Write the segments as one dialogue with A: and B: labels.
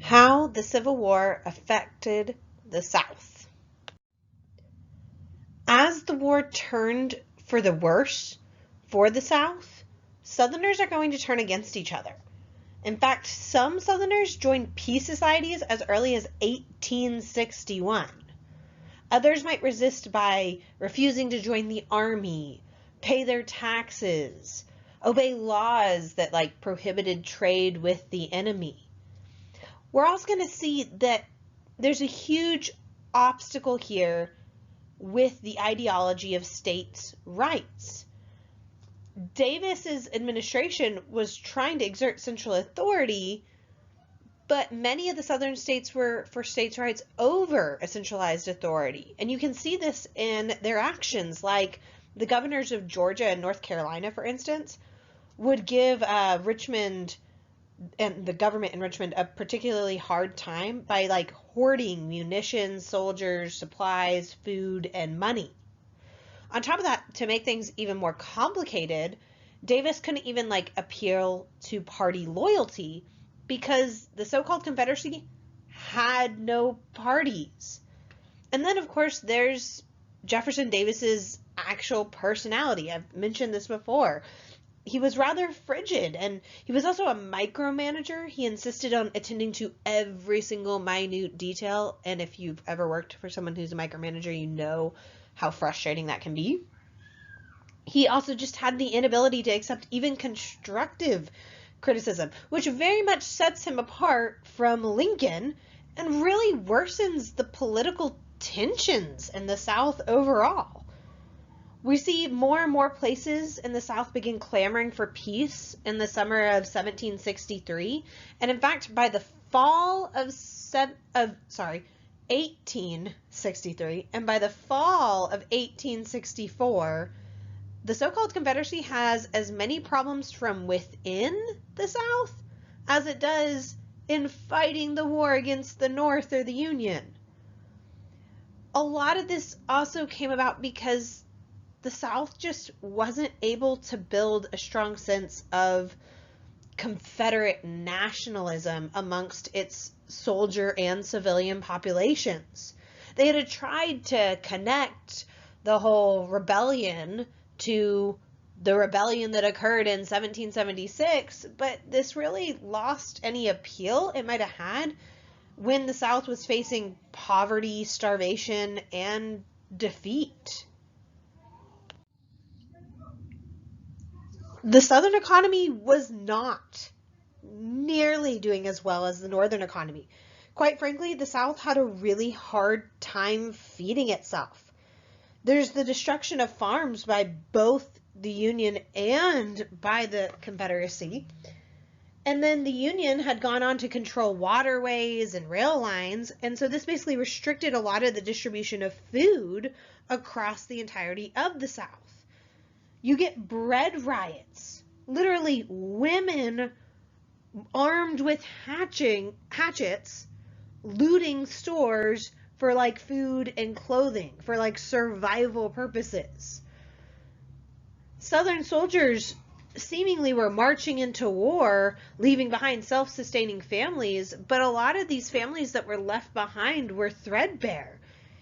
A: How the Civil War affected the South. As the war turned for the worse for the South, Southerners are going to turn against each other. In fact, some Southerners joined peace societies as early as 1861. Others might resist by refusing to join the army, pay their taxes, obey laws that prohibited trade with the enemy. We're also going to see that there's a huge obstacle here with the ideology of states' rights. Davis's administration was trying to exert central authority, but many of the southern states were for states' rights over a centralized authority. And you can see this in their actions, like the governors of Georgia and North Carolina, for instance, would give Richmond and the government in Richmond a particularly hard time by hoarding munitions, soldiers, supplies, food, and money. On top of that, to make things even more complicated, Davis couldn't even appeal to party loyalty because the so-called Confederacy had no parties. And then of course there's Jefferson Davis's actual personality. I've mentioned this before. He was rather frigid, and he was also a micromanager. He insisted on attending to every single minute detail, and if you've ever worked for someone who's a micromanager, you know how frustrating that can be. He also just had the inability to accept even constructive criticism, which very much sets him apart from Lincoln and really worsens the political tensions in the South overall. We see more and more places in the South begin clamoring for peace in the summer of 1763. And in fact, by the fall of 1863, and by the fall of 1864, the so-called Confederacy has as many problems from within the South as it does in fighting the war against the North or the Union. A lot of this also came about because the South just wasn't able to build a strong sense of Confederate nationalism amongst its soldier and civilian populations. They had tried to connect the whole rebellion to the rebellion that occurred in 1776, but this really lost any appeal it might have had when the South was facing poverty, starvation, and defeat. The Southern economy was not nearly doing as well as the Northern economy. Quite frankly, the South had a really hard time feeding itself. There's the destruction of farms by both the Union and by the Confederacy. And then the Union had gone on to control waterways and rail lines, and so this basically restricted a lot of the distribution of food across the entirety of the South. You get bread riots, literally women armed with hatchets looting stores for food and clothing, for survival purposes. Southern soldiers seemingly were marching into war, leaving behind self-sustaining families, but a lot of these families that were left behind were threadbare.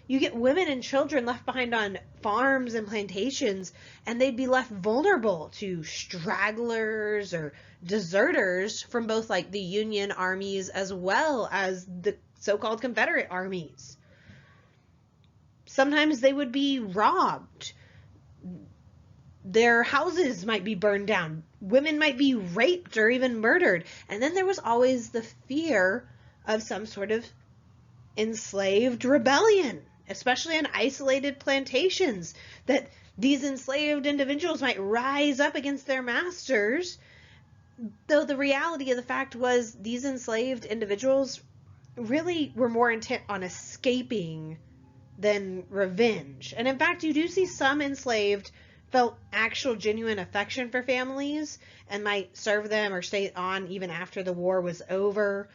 A: You get women and children left behind on farms and plantations, and they'd be left vulnerable to stragglers or deserters from both the Union armies as well as the so-called Confederate armies. Sometimes they would be robbed. Their houses might be burned down. Women might be raped or even murdered. And then there was always the fear of some sort of enslaved rebellion, especially on isolated plantations, that these enslaved individuals might rise up against their masters, though the reality of the fact was these enslaved individuals really were more intent on escaping than revenge. And in fact, you do see some enslaved felt actual genuine affection for families and might serve them or stay on even after the war was over.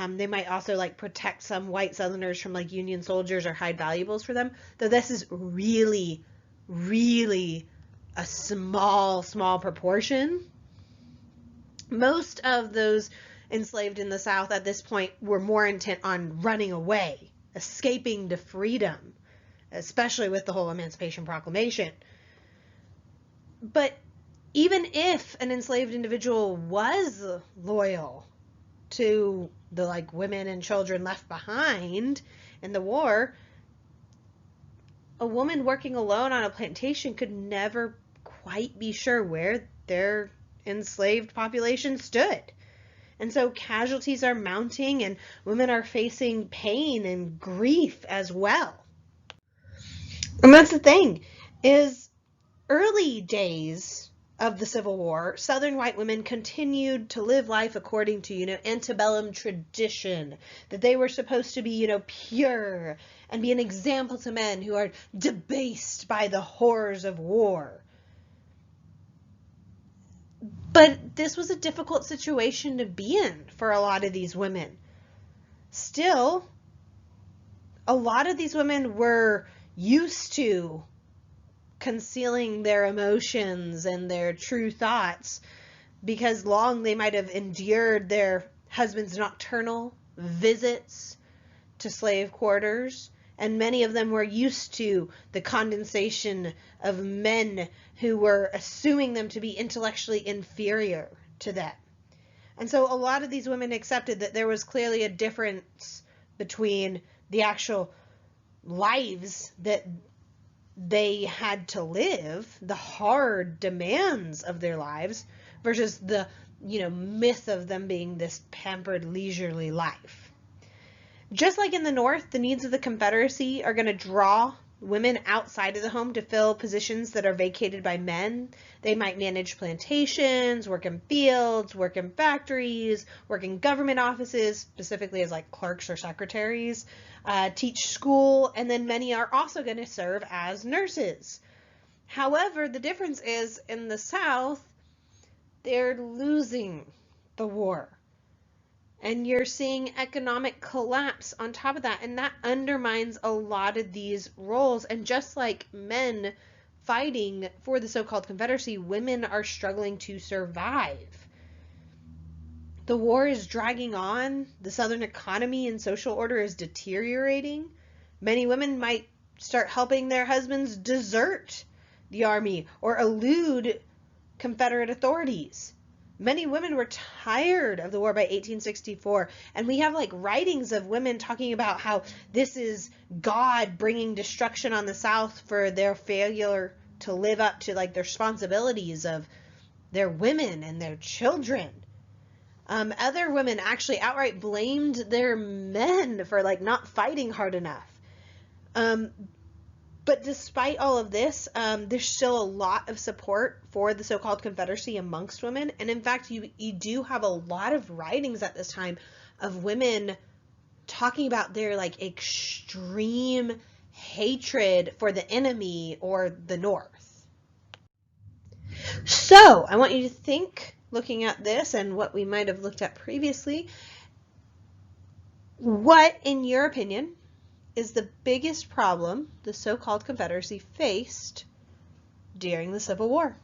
A: They might also protect some white Southerners from Union soldiers or hide valuables for them, though this is really, really a small proportion. Most of those enslaved in the South at this point were more intent on running away, escaping to freedom, especially with the whole Emancipation Proclamation. But even if an enslaved individual was loyal to the women and children left behind in the war, a woman working alone on a plantation could never quite be sure where their enslaved population stood. And so casualties are mounting and women are facing pain and grief as well. And that's the thing, is early days of the Civil War, Southern white women continued to live life according to, antebellum tradition, that they were supposed to be, pure and be an example to men who are debased by the horrors of war. But this was a difficult situation to be in for a lot of these women. Still, a lot of these women were used to concealing their emotions and their true thoughts because long they might have endured their husband's nocturnal visits to slave quarters, and many of them were used to the condensation of men who were assuming them to be intellectually inferior to them. And so a lot of these women accepted that there was clearly a difference between the actual lives that they had to live, the hard demands of their lives, versus the, myth of them being this pampered, leisurely life. Just like in the North, the needs of the Confederacy are going to draw women outside of the home to fill positions that are vacated by men. They might manage plantations, work in fields, work in factories, work in government offices, specifically as clerks or secretaries, teach school, and then many are also going to serve as nurses. However, the difference is in the South, they're losing the war. And you're seeing economic collapse on top of that, and that undermines a lot of these roles. And just like men fighting for the so-called Confederacy, women are struggling to survive. The war is dragging on. The Southern economy and social order is deteriorating. Many women might start helping their husbands desert the army or elude Confederate authorities. Many women were tired of the war by 1864, and we have writings of women talking about how this is God bringing destruction on the South for their failure to live up to their responsibilities of their women and their children. Other women actually outright blamed their men for not fighting hard enough. But despite all of this, there's still a lot of support for the so-called Confederacy amongst women. And in fact, you do have a lot of writings at this time of women talking about their extreme hatred for the enemy or the North. So I want you to think, looking at this and what we might have looked at previously, what, in your opinion, is the biggest problem the so-called Confederacy faced during the Civil War?